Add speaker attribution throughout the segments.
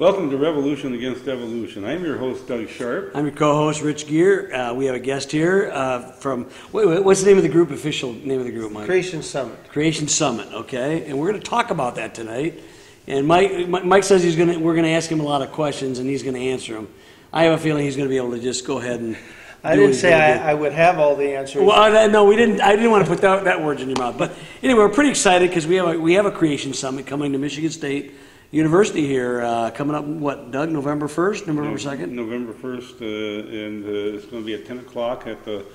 Speaker 1: Welcome to Revolution Against Evolution. I'm your host, Doug Sharp.
Speaker 2: I'm your co-host, Rich Gear. We have a guest here from, what's the name of the group, official name of the group, Mike?
Speaker 3: Creation Summit.
Speaker 2: Creation Summit, okay. And we're going to talk about that tonight. And Mike says we're going to ask him a lot of questions and he's going to answer them. I have a feeling he's going to be able to just go ahead and
Speaker 3: I didn't say I would have all the answers.
Speaker 2: Well, no, we didn't. I didn't want to put that words in your mouth. But anyway, we're pretty excited because we have a Creation Summit coming to Michigan State University here, coming up, what, Doug, November 1st, November 2nd?
Speaker 1: November 1st, and it's going to be at 10 o'clock at the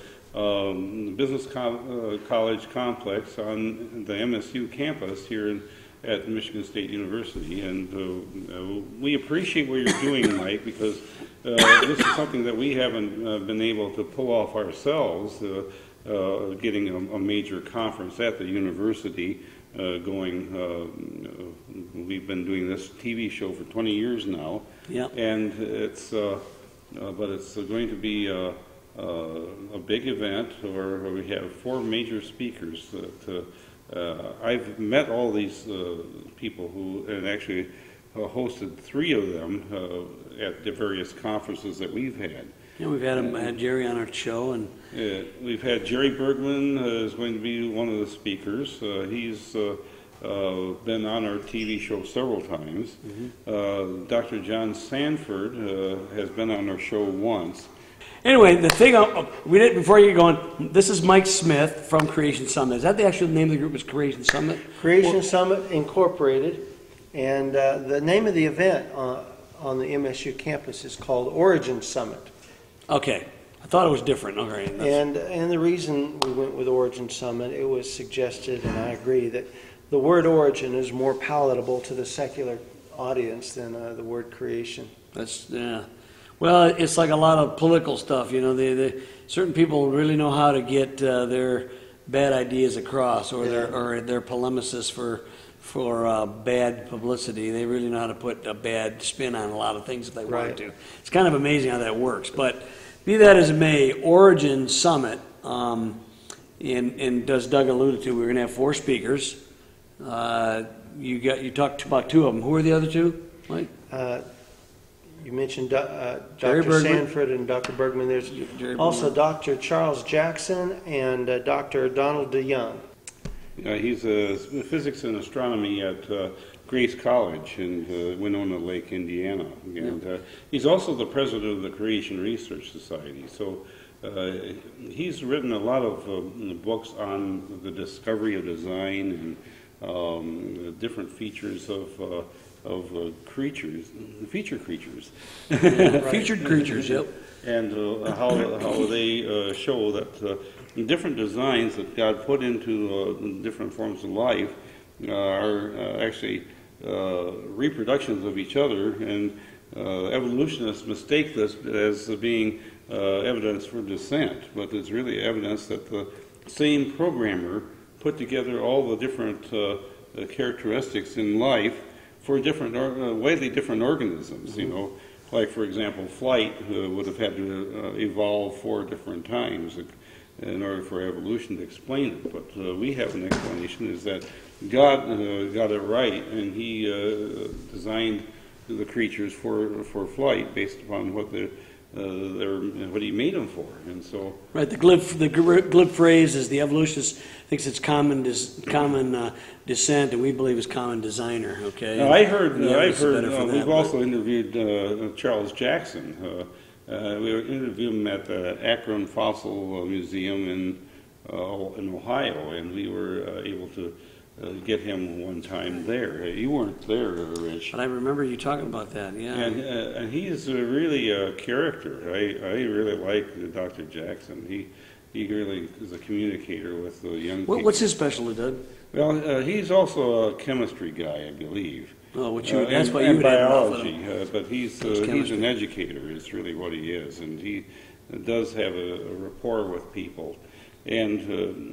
Speaker 1: Business College Complex on the MSU campus here at Michigan State University. And we appreciate what you're doing, Mike, because this is something that we haven't been able to pull off ourselves, getting a major conference at the university. We've been doing this TV show for 20 years now,
Speaker 2: yep.
Speaker 1: And but it's going to be a big event where we have 4 major speakers. I've met all these people and actually hosted 3 of them at the various conferences that we've had.
Speaker 2: Yeah, we've had Jerry on our show, and
Speaker 1: we've had Jerry Bergman is going to be one of the speakers. He's been on our TV show several times. Mm-hmm. Dr. John Sanford has been on our show once.
Speaker 2: Anyway, the thing before you get going, this is Mike Smith from Creation Summit. Is that the actual name of the group? Is Creation Summit?
Speaker 3: Creation Summit Incorporated, and the name of the event on the MSU campus is called Origin Summit.
Speaker 2: Okay, I thought it was different. Okay,
Speaker 3: and the reason we went with Origin Summit, it was suggested, and I agree, that the word origin is more palatable to the secular audience than the word creation.
Speaker 2: Yeah. Well, it's like a lot of political stuff, you know. Certain people really know how to get their bad ideas across, or their polemicists for bad publicity. They really know how to put a bad spin on a lot of things if they want to. It's kind of amazing how that works. But be that as it may, Origin Summit, and as Doug alluded to, we're going to have 4 speakers. You talked about 2 of them. Who are the other 2, Mike?
Speaker 3: You mentioned Dr. Sanford and Dr. Bergman. There's also Dr. Charles Jackson and Dr. Donald DeYoung.
Speaker 1: He's a physics and astronomy at Grace College in Winona Lake, Indiana. And he's also the president of the Creation Research Society. So he's written a lot of books on the discovery of design and different features of creatures, featured creatures.
Speaker 2: Featured creatures, yep.
Speaker 1: And how they show that different designs that God put into different forms of life are actually reproductions of each other, and evolutionists mistake this as being evidence for descent, but it's really evidence that the same programmer put together all the different characteristics in life for different, widely different organisms. You know, like for example, flight would have had to evolve 4 different times in order for evolution to explain it. But we have an explanation: is that God got it right, and He designed the creatures for flight based upon what what He made them for, and so. Right.
Speaker 2: The glib phrase is the evolutionist thinks it's common descent, and we believe it's common designer. Okay.
Speaker 1: Now, I've heard. We've also interviewed Charles Jackson. We interviewed him at the Akron Fossil Museum in Ohio, and we were able to get him one time there. You weren't there, Rich.
Speaker 2: But I remember you talking about that, yeah.
Speaker 1: And he's really a character. I really like Dr. Jackson. He really is a communicator with the young people.
Speaker 2: What's his specialty, Doug?
Speaker 1: Well, he's also a chemistry guy, I believe.
Speaker 2: Oh, that's what you would
Speaker 1: biology, but he's an educator is really what he is, and he does have a rapport with people. And,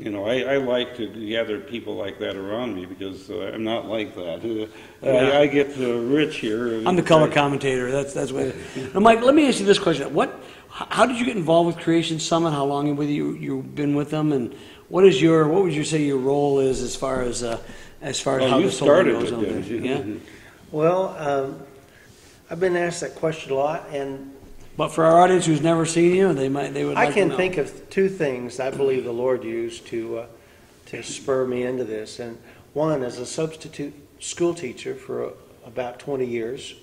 Speaker 1: you know, I like to gather people like that around me because I'm not like that. I get rich here.
Speaker 2: I'm the color commentator. That's what. Now, Mike, let me ask you this question: How did you get involved with Creation Summit? How long have you've been with them? And what would you say your role is as far as how this whole thing goes on there? Yeah.
Speaker 3: Well, I've been asked that question a lot, and
Speaker 2: But for our audience who's never seen you, they would like
Speaker 3: I
Speaker 2: to
Speaker 3: can
Speaker 2: know.
Speaker 3: think of two things I believe the Lord used to spur me into this. And one, as a substitute school teacher for about 20 years,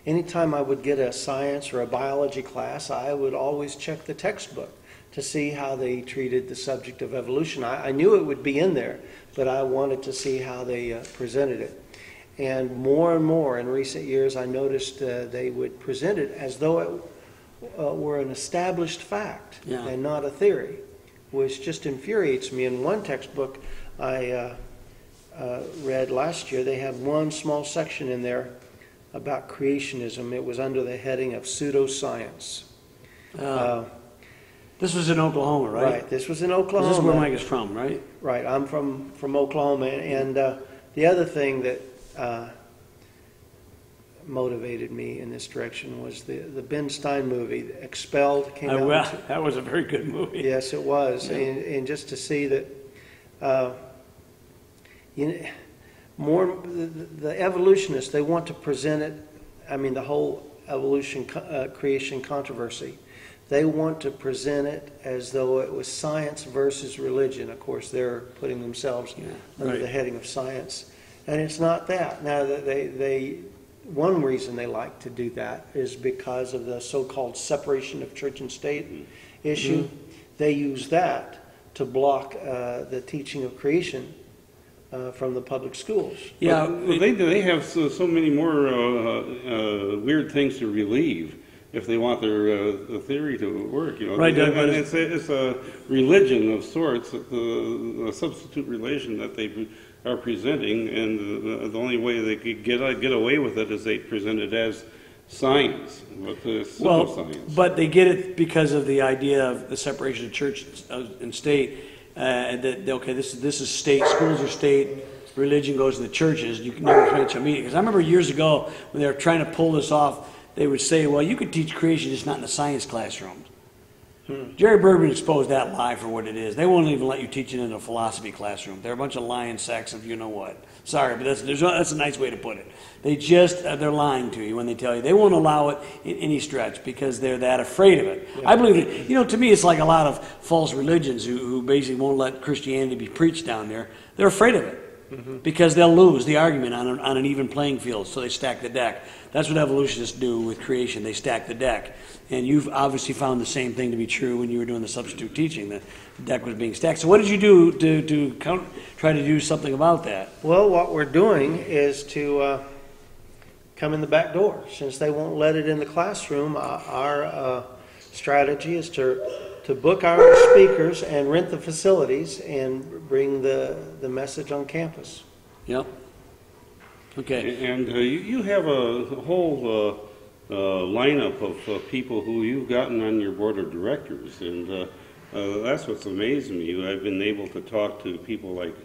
Speaker 3: anytime I would get a science or a biology class, I would always check the textbook to see how they treated the subject of evolution. I knew it would be in there, but I wanted to see how they presented it. And more in recent years, I noticed they would present it as though it were an established fact and not a theory, which just infuriates me. In one textbook I read last year, they had one small section in there about creationism. It was under the heading of pseudoscience.
Speaker 2: This was in Oklahoma, right?
Speaker 3: Right. This was in Oklahoma.
Speaker 2: This is where Mike is from, right?
Speaker 3: Right. I'm from Oklahoma, and the other thing that motivated me in this direction was the Ben Stein movie, Expelled, came out.
Speaker 2: Well, that was a very good movie.
Speaker 3: Yes, it was,
Speaker 2: Yeah.
Speaker 3: and just to see that, more the evolutionists, they want to present it. I mean, the whole evolution creation controversy, they want to present it as though it was science versus religion. Of course, they're putting themselves under the heading of science, and it's not that. Now, they one reason they like to do that is because of the so-called separation of church and state issue. Mm-hmm. They use that to block the teaching of creation from the public schools.
Speaker 2: Yeah,
Speaker 1: well, they have so many more weird things to relieve if they want their theory to work. You know,
Speaker 2: right?
Speaker 1: And it's a religion of sorts, a substitute religion that they are presenting, and the only way they could get away with it is they present it as science, but pseudoscience.
Speaker 2: But they get it because of the idea of the separation of church and state. That okay, this is state. Schools are state. Religion goes to the churches. You can never preach a meeting. Because I remember years ago when they were trying to pull this off, they would say, "Well, you could teach creation, just not in the science classrooms." Jerry Bergman exposed that lie for what it is. They won't even let you teach it in a philosophy classroom. They're a bunch of lying sacks of you know what. Sorry, but that's a nice way to put it. They're lying to you when they tell you. They won't allow it in any stretch because they're that afraid of it. Yeah. I believe that, to me it's like a lot of false religions who basically won't let Christianity be preached down there. They're afraid of it. Mm-hmm. Because they'll lose the argument on an even playing field, so they stack the deck. That's what evolutionists do with creation. They stack the deck. And you've obviously found the same thing to be true when you were doing the substitute teaching. The deck was being stacked. So what did you do to try to do something about that?
Speaker 3: Well, what we're doing is to come in the back door. Since they won't let it in the classroom, our strategy is to book our speakers and rent the facilities and bring the message on campus.
Speaker 2: Yep. Okay.
Speaker 1: And you have a whole lineup of people who you've gotten on your board of directors, and that's what's amazed me. I've been able to talk to people like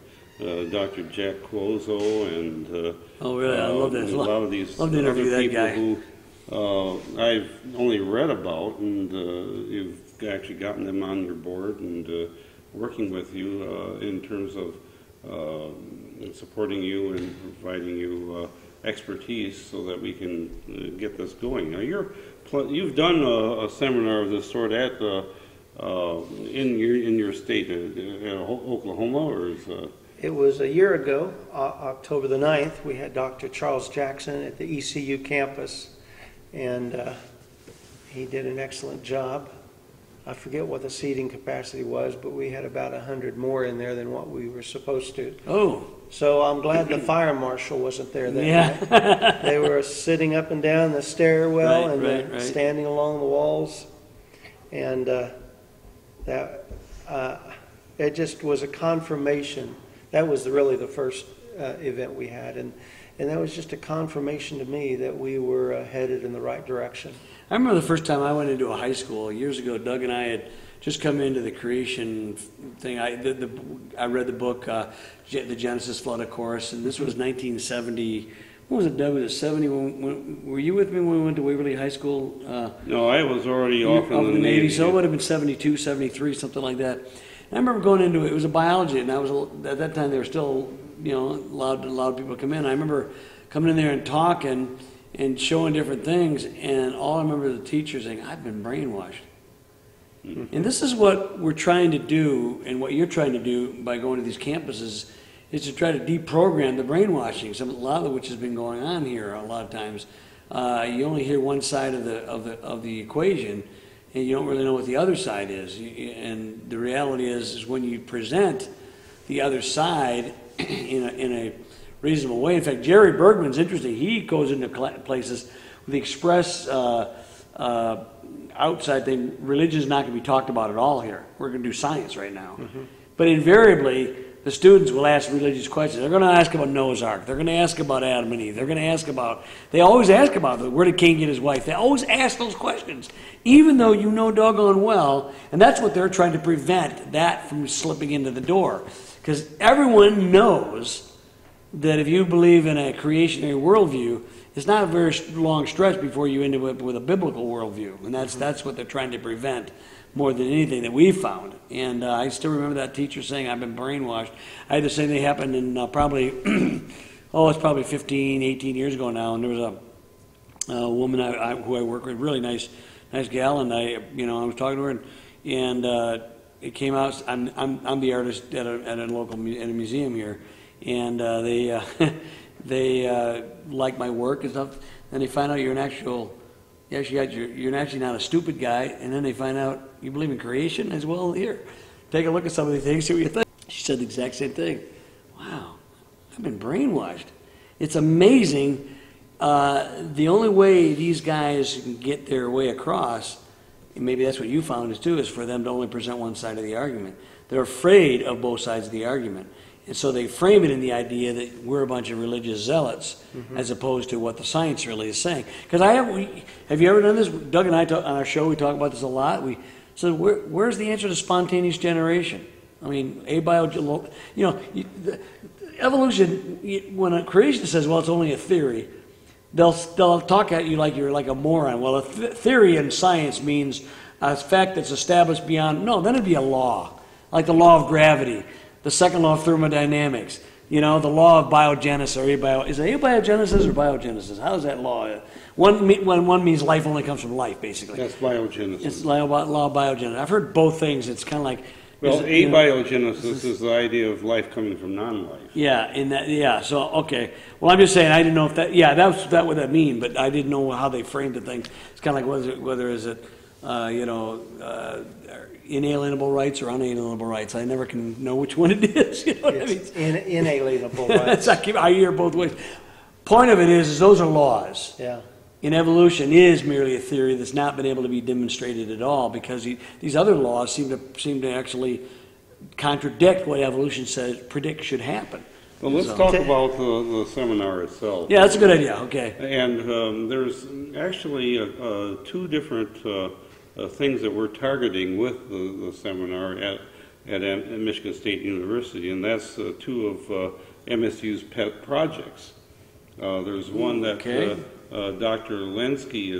Speaker 1: Dr. Jack Quozo and
Speaker 2: oh, really? I love that.
Speaker 1: A lot of these
Speaker 2: love to interview
Speaker 1: other
Speaker 2: that
Speaker 1: people
Speaker 2: guy.
Speaker 1: who I've only read about, and you've actually gotten them on your board and working with you in terms of supporting you and providing you expertise so that we can get this going. Now, you've done a seminar of this sort at in your state, Oklahoma, or is?
Speaker 3: It was a year ago, October the 9th. We had Dr. Charles Jackson at the ECU campus, and he did an excellent job. I forget what the seating capacity was, but we had about 100 more in there than what we were supposed to.
Speaker 2: Oh.
Speaker 3: So I'm glad the fire marshal wasn't there that
Speaker 2: night.
Speaker 3: They were sitting up and down the stairwell
Speaker 2: right.
Speaker 3: standing along the walls. And it just was a confirmation. That was really the first event we had. And that was just a confirmation to me that we were headed in the right direction.
Speaker 2: I remember the first time I went into a high school years ago. Doug and I had just come into the creation thing. I read the book, The Genesis Flood, of course, and this was 1970. What was it, Doug? Was it 70? Were you with me when we went to Waverly High School?
Speaker 1: No, I was already off in the Navy.
Speaker 2: So it would have been 72, 73, something like that. And I remember going into it. It was a biology, and at that time they were still, allowed people to come in. I remember coming in there and talking. and showing different things, and all I remember the teacher saying, "I've been brainwashed." And this is what we're trying to do, and what you're trying to do by going to these campuses, is to try to deprogram the brainwashing. A lot of which has been going on here. A lot of times, you only hear one side of the equation, and you don't really know what the other side is. And the reality is when you present the other side in a reasonable way. In fact, Jerry Bergman's interesting. He goes into places with the express outside thing. Religion is not going to be talked about at all here. We're going to do science right now. But invariably, the students will ask religious questions. They're going to ask about Noah's Ark. They're going to ask about Adam and Eve. They're going to ask about, they always ask about where did Cain get his wife. They always ask those questions, even though you know doggone well, and that's what they're trying to prevent, that from slipping into the door. Because everyone knows that if you believe in a creationary worldview, it's not a very long stretch before you end up with a biblical worldview. And that's what they're trying to prevent more than anything that we've found. And I still remember that teacher saying, "I've been brainwashed." I had the same thing happen in probably, it's probably 15, 18 years ago now. And there was a woman who I work with, really nice gal. And I was talking to her, and it came out, I'm the artist at a local museum here. And they like my work and stuff. Then they find out you're actually not a stupid guy. And then they find out you believe in creation as well. Here, take a look at some of these things, see what you think. She said the exact same thing. Wow, I've been brainwashed. It's amazing. The only way these guys can get their way across, and maybe that's what you found is for them to only present one side of the argument. They're afraid of both sides of the argument. And so they frame it in the idea that we're a bunch of religious zealots, as opposed to what the science really is saying. Because have you ever done this? Doug and I on our show, we talk about this a lot. We said, where's the answer to spontaneous generation? I mean, evolution. When a creationist says, "Well, it's only a theory," they'll talk at you like you're like a moron. Well, a theory in science means a fact that's established beyond. No, then it'd be a law, like the law of gravity. The second law of thermodynamics, the law of biogenesis, is it abiogenesis or biogenesis? How is that law? One means life only comes from life, basically.
Speaker 1: That's biogenesis.
Speaker 2: It's law of biogenesis. I've heard both things. It's kind of like...
Speaker 1: Well, abiogenesis is the idea of life coming from non-life.
Speaker 2: Yeah, so, okay. Well, I'm just saying, I didn't know if that what that mean, but I didn't know how they framed the thing. It's kind of like whether is it, inalienable rights or unalienable rights. I never can know which one it is. You know what I mean?
Speaker 3: Inalienable rights.
Speaker 2: I hear both ways. Point of it is those are laws.
Speaker 3: Yeah.
Speaker 2: And evolution is merely a theory that's not been able to be demonstrated at all, because these other laws seem to actually contradict what evolution predicts should happen.
Speaker 1: Well, let's talk about the seminar itself.
Speaker 2: Yeah, that's a good idea. Okay.
Speaker 1: And there's actually two different things that we're targeting with the seminar at Michigan State University, and that's two of MSU's pet projects. There's one that Dr. Lenski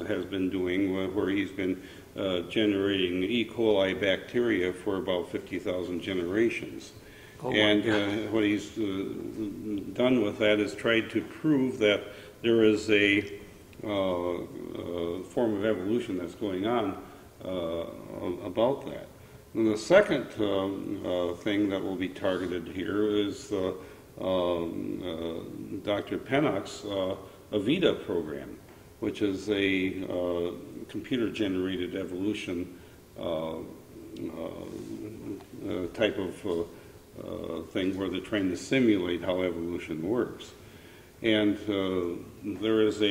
Speaker 1: has been doing, where he's been generating E. coli bacteria for about 50,000 generations. And what he's done with that is tried to prove that there is a form of evolution that's going on about that. And the second thing that will be targeted here is Dr. Pennock's AVITA program, which is a computer-generated evolution type of thing where they're trying to simulate how evolution works. And there is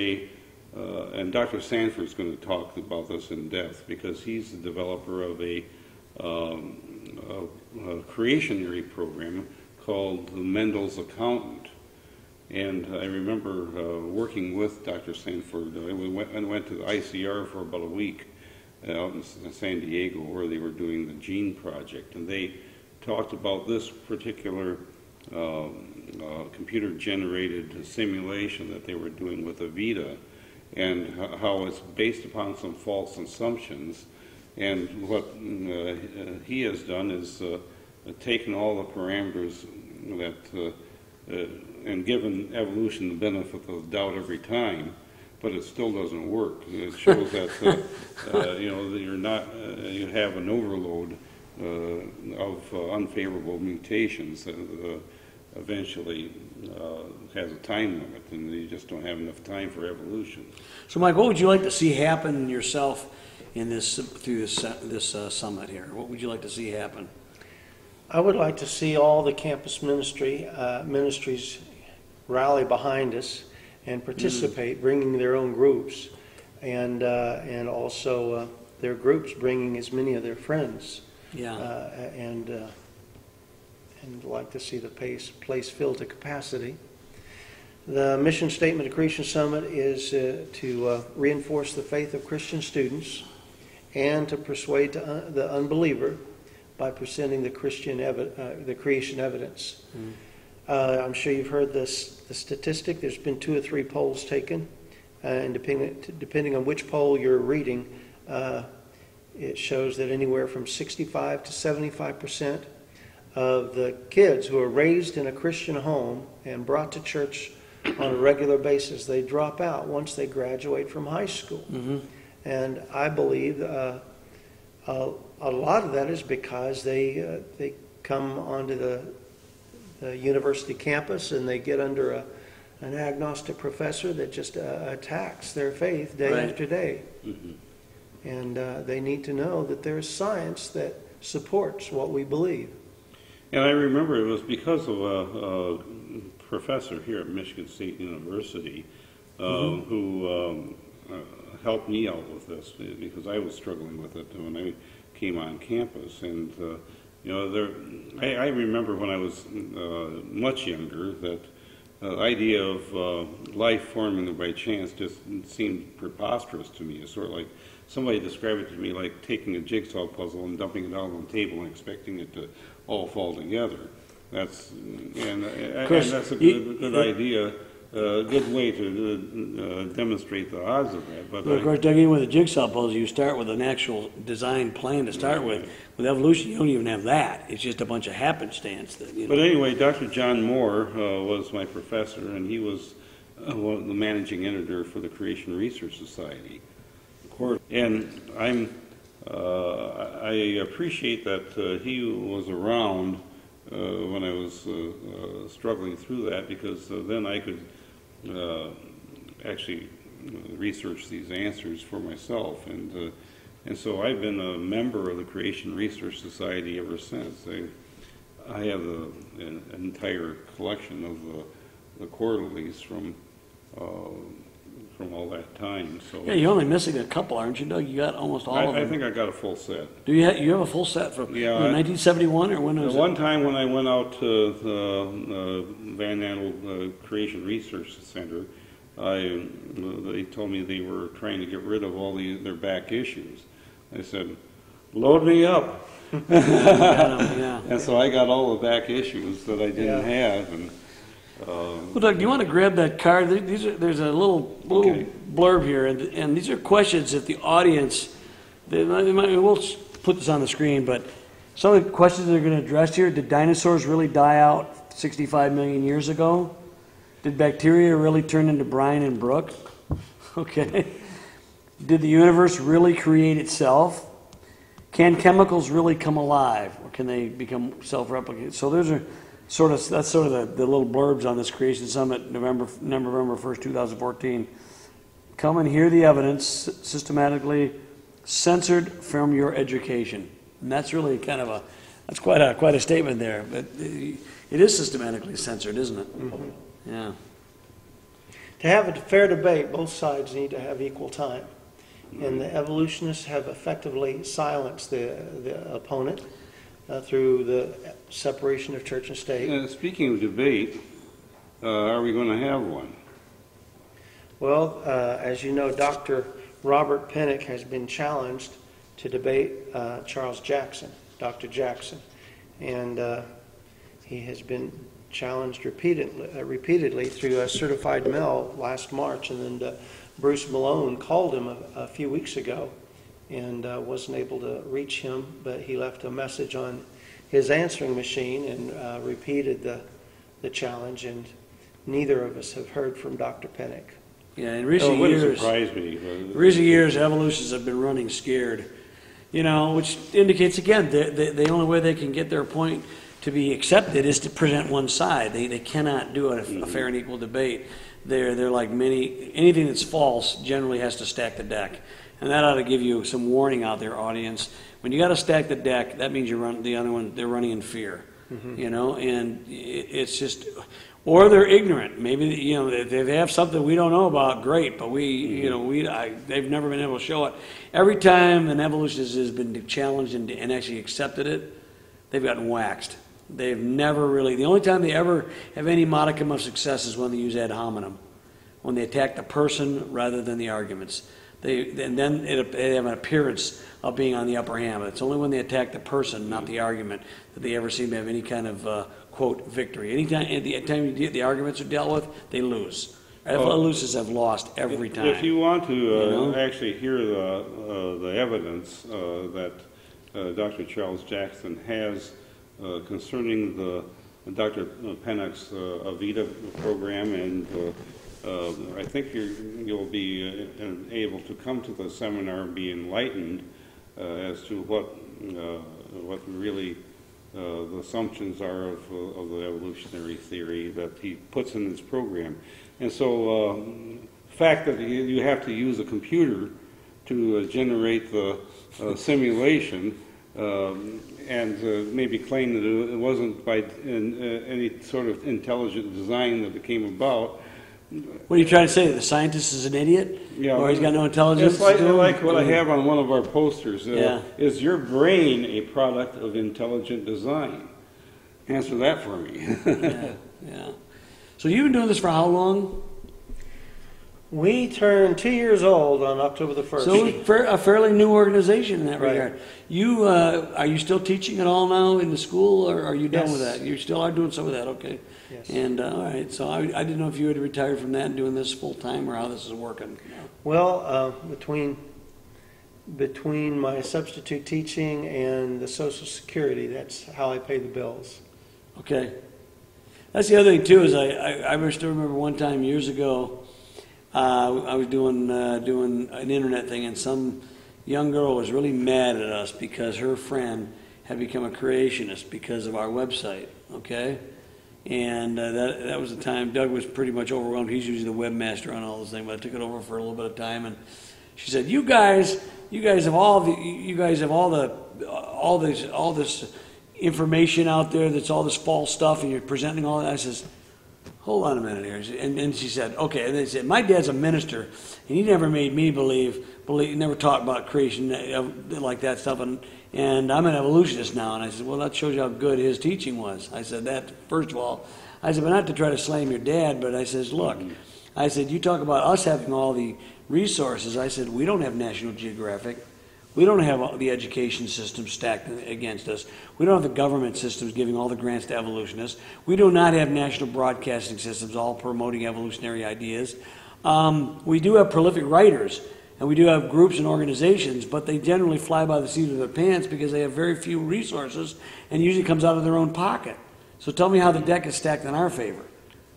Speaker 1: and Dr. Sanford's going to talk about this in depth, because he's the developer of a creationary program called Mendel's Accountant. And I remember working with Dr. Sanford. I went to the ICR for about a week out in San Diego, where they were doing the Gene Project, and they talked about this particular computer-generated simulation that they were doing with AVITA, and how it's based upon some false assumptions. And what he has done is taken all the parameters that and given evolution the benefit of the doubt every time, but it still doesn't work. It shows that that you're not you have an overload of unfavorable mutations that eventually has a time limit, and you just don't have enough time for evolution.
Speaker 2: So, Mike, what would you like to see happen yourself in this through this summit here? What would you like to see happen?
Speaker 3: I would like to see all the campus ministries rally behind us and participate, bringing their own groups, and also their groups bringing as many of their friends.
Speaker 2: Yeah.
Speaker 3: And like to see the place filled to capacity. The mission statement of Creation Summit is to reinforce the faith of Christian students and to persuade the unbeliever by presenting the creation evidence. I'm sure you've heard the statistic. There's been 2 or 3 polls taken, and depending on which poll you're reading, it shows that anywhere from 65 to 75% of the kids who are raised in a Christian home and brought to church on a regular basis, they drop out once they graduate from high school. And I believe a lot of that is because they come onto the university campus and they get under an agnostic professor that just attacks their faith day after day. And they need to know that there's science that supports what we believe.
Speaker 1: And I remember it was because of a professor here at Michigan State University who helped me out with this, because I was struggling with it when I came on campus. And I remember when I was much younger that the idea of life forming by chance just seemed preposterous to me. It's sort of like somebody described it to me like taking a jigsaw puzzle and dumping it out on the table and expecting it to all fall together. That's a good idea, a good way to demonstrate the odds of that. But
Speaker 2: of course, Doug, even with a jigsaw puzzle, you start with an actual design plan to start with. With evolution, you don't even have that. It's just a bunch of happenstance.
Speaker 1: But anyway, Dr. John Moore was my professor, and he was the managing editor for the Creation Research Society. And I appreciate that he was around when I was struggling through that, because then I could actually research these answers for myself. And so I've been a member of the Creation Research Society ever since. I have an entire collection of the quarterlies from all that time. So
Speaker 2: yeah, you're only missing a couple, aren't you, Doug? You got almost all of them.
Speaker 1: I think I got a full set.
Speaker 2: Do you have a full set from 1971, or when was it?
Speaker 1: One time when I went out to the Van Andel Creation Research Center, they told me they were trying to get rid of all their back issues. I said, load me up. And so I got all the back issues that I didn't have. And
Speaker 2: well, Doug, do you want to grab that card? There's a little blurb here, and these are questions that the audience, we'll put this on the screen, but some of the questions they're going to address here: did dinosaurs really die out 65 million years ago? Did bacteria really turn into brine and brook? Okay. Did the universe really create itself? Can chemicals really come alive, or can they become self-replicating? So those are that's sort of the little blurbs on this Creation Summit, November 1st, 2014. Come and hear the evidence systematically censored from your education. And that's really that's quite a statement there. But it is systematically censored, isn't it?
Speaker 3: Mm-hmm.
Speaker 2: Yeah.
Speaker 3: To have a fair debate, both sides need to have equal time. And the evolutionists have effectively silenced the opponent through the separation of church and state.
Speaker 1: Speaking of debate, are we going to have one?
Speaker 3: Well, as you know, Dr. Robert Pennock has been challenged to debate Charles Jackson, Dr. Jackson. And he has been challenged repeatedly through a certified mail last March. And then Bruce Malone called him a few weeks ago and wasn't able to reach him, but he left a message on his answering machine and repeated the challenge, and neither of us have heard from Dr. Pennock.
Speaker 2: Yeah, in
Speaker 1: It
Speaker 2: recent
Speaker 1: wouldn't
Speaker 2: years,
Speaker 1: surprise me.
Speaker 2: evolutionists have been running scared, which indicates, again, the only way they can get their point to be accepted is to present one side. They cannot do a fair and equal debate. They're like anything that's false generally has to stack the deck. And that ought to give you some warning out there, audience. When you got to stack the deck, that means they're running in fear. And it's just, or they're ignorant. Maybe, if they have something we don't know about, great, but they've never been able to show it. Every time an evolutionist has been challenged and actually accepted it, they've gotten waxed. They've never really, the only time they ever have any modicum of success is when they use ad hominem, when they attack the person rather than the arguments. They have an appearance of being on the upper hand. But it's only when they attack the person, not the argument, that they ever seem to have any kind of, quote, victory. Anytime the arguments are dealt with, they lose. Evolutionists have lost every time.
Speaker 1: If you want to actually hear the evidence that Dr. Charles Jackson has concerning the Dr. Pennock's Avita program, and I think you'll be able to come to the seminar and be enlightened as to what really the assumptions are of the evolutionary theory that he puts in his program. And so the fact that you have to use a computer to generate the simulation and maybe claim that it wasn't by any sort of intelligent design that it came about.
Speaker 2: What are you trying to say? The scientist is an idiot?
Speaker 1: Yeah,
Speaker 2: or he's got no intelligence?
Speaker 1: It's like what I have on one of our posters. Is your brain a product of intelligent design? Answer that for me.
Speaker 2: Yeah. So you've been doing this for how long?
Speaker 3: We turned 2 years old on October the 1st.
Speaker 2: So a fairly new organization in that
Speaker 3: Right.
Speaker 2: regard. You are you still teaching at all now in the school, or are you done
Speaker 3: Yes.
Speaker 2: with that? You still are doing some of that, okay?
Speaker 3: Yes.
Speaker 2: And all right, so I didn't know if you had retired from that and doing this full time, or how this is working.
Speaker 3: Well, between my substitute teaching and the Social Security, that's how I pay the bills.
Speaker 2: Okay. That's the other thing too. Is I still remember one time years ago. I was doing an internet thing, and some young girl was really mad at us because her friend had become a creationist because of our website. Okay, and that was the time Doug was pretty much overwhelmed. He's usually the webmaster on all those things, but I took it over for a little bit of time, and she said, "You guys have all this information out there that's all this false stuff, and you're presenting all that." I says, hold on a minute here. And she said, okay. And they said, my dad's a minister, and he never made me believe, never talked about creation like that stuff. And I'm an evolutionist now. And I said, well, that shows you how good his teaching was. I said, that, first of all, I said, but not to try to slam your dad, but I says, look, I said, you talk about us having all the resources. I said, we don't have National Geographic. We don't have the education system stacked against us. We don't have the government systems giving all the grants to evolutionists. We do not have national broadcasting systems all promoting evolutionary ideas. We do have prolific writers, and we do have groups and organizations, but they generally fly by the seat of their pants because they have very few resources and usually comes out of their own pocket. So tell me how the deck is stacked in our favor.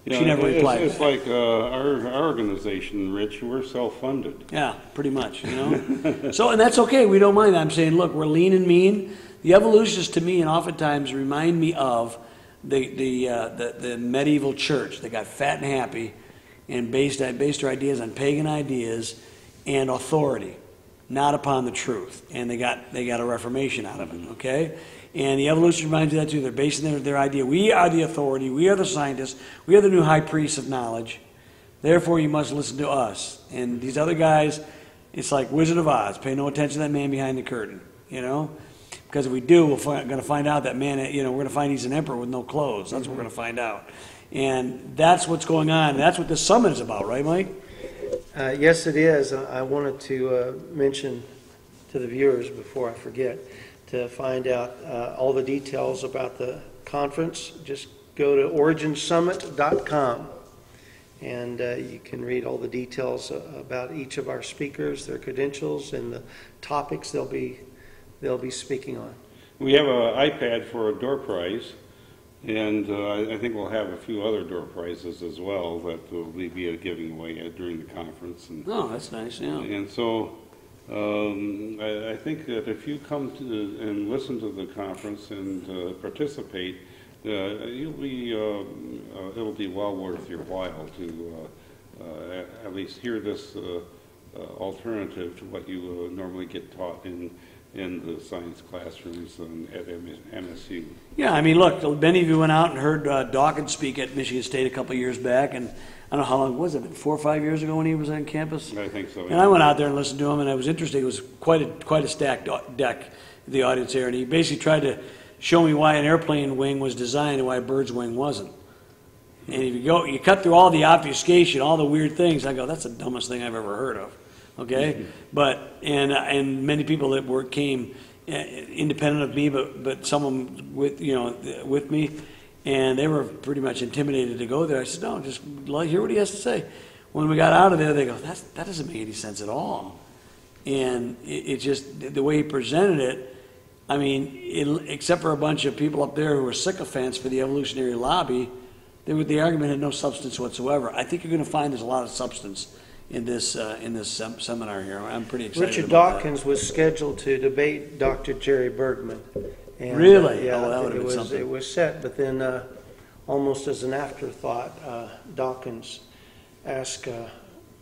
Speaker 1: Yeah,
Speaker 2: she never replied.
Speaker 1: It's like our organization, Rich. We're self-funded.
Speaker 2: Yeah, pretty much. So, and that's okay. We don't mind. I'm saying, look, we're lean and mean. The evolutionists, to me, and oftentimes remind me of the medieval church. They got fat and happy, and based their ideas on pagan ideas and authority, not upon the truth. And they got a reformation out of it. Okay. And the evolution reminds me of that too. They're basing their idea. We are the authority. We are the scientists. We are the new high priests of knowledge. Therefore, you must listen to us. And these other guys, it's like Wizard of Oz. Pay no attention to that man behind the curtain. Because if we do, we're going to find out that man. We're going to find he's an emperor with no clothes. That's what we're going to find out. And that's what's going on. That's what this summit is about, right, Mike?
Speaker 3: Yes, it is. I wanted to mention to the viewers before I forget. To find out all the details about the conference, just go to originsummit.com, and you can read all the details about each of our speakers, their credentials, and the topics they'll be speaking on.
Speaker 1: We have an iPad for a door prize, And I think we'll have a few other door prizes as well that will be giving away during the conference. And,
Speaker 2: Oh, that's nice, yeah.
Speaker 1: and so I think that if you come to and listen to the conference and participate, it'll be well worth your while to at least hear this alternative to what you normally get taught in the science classrooms at MSU.
Speaker 2: Yeah, I mean, look, many of you went out and heard Dawkins speak at Michigan State a couple years back, and I don't know how long was it, 4 or 5 years ago when he was on campus?
Speaker 1: I think so.
Speaker 2: And I went out there and listened to him, and it was interesting. It was quite a stacked deck, the audience there, and he basically tried to show me why an airplane wing was designed and why a bird's wing wasn't. And if you cut through all the obfuscation, all the weird things, I go, that's the dumbest thing I've ever heard of. Okay, but and many people that came independent of me, but someone with me, and they were pretty much intimidated to go there. I said, no, just hear what he has to say. When we got out of there, they go, that doesn't make any sense at all. And it just the way he presented it. I mean, except for a bunch of people up there who were sycophants for the evolutionary lobby, the argument had no substance whatsoever. I think you're going to find there's a lot of substance in this seminar here. I'm pretty excited.
Speaker 3: Richard
Speaker 2: about
Speaker 3: Dawkins was scheduled to debate Dr. Jerry Bergman. And,
Speaker 2: Really?
Speaker 3: yeah,
Speaker 2: Oh, that would have been something.
Speaker 3: It was set, but then almost as an afterthought, Dawkins asked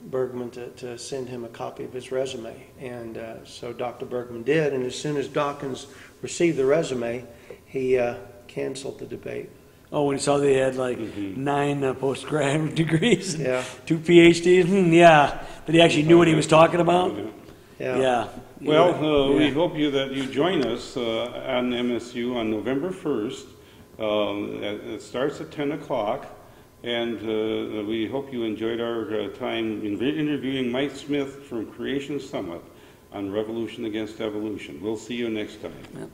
Speaker 3: Bergman to send him a copy of his resume. And so Dr. Bergman did, and as soon as Dawkins received the resume, he canceled the debate.
Speaker 2: Oh, when he saw they had like 9 postgraduate degrees and
Speaker 3: Yeah.
Speaker 2: 2 PhDs, yeah. But he actually knew what he was talking about. Yeah.
Speaker 1: Well, we hope that you join us on MSU on November 1st. It starts at 10 o'clock, and we hope you enjoyed our time interviewing Mike Smith from Creation Summit on Revolution Against Evolution. We'll see you next time.
Speaker 2: Yep.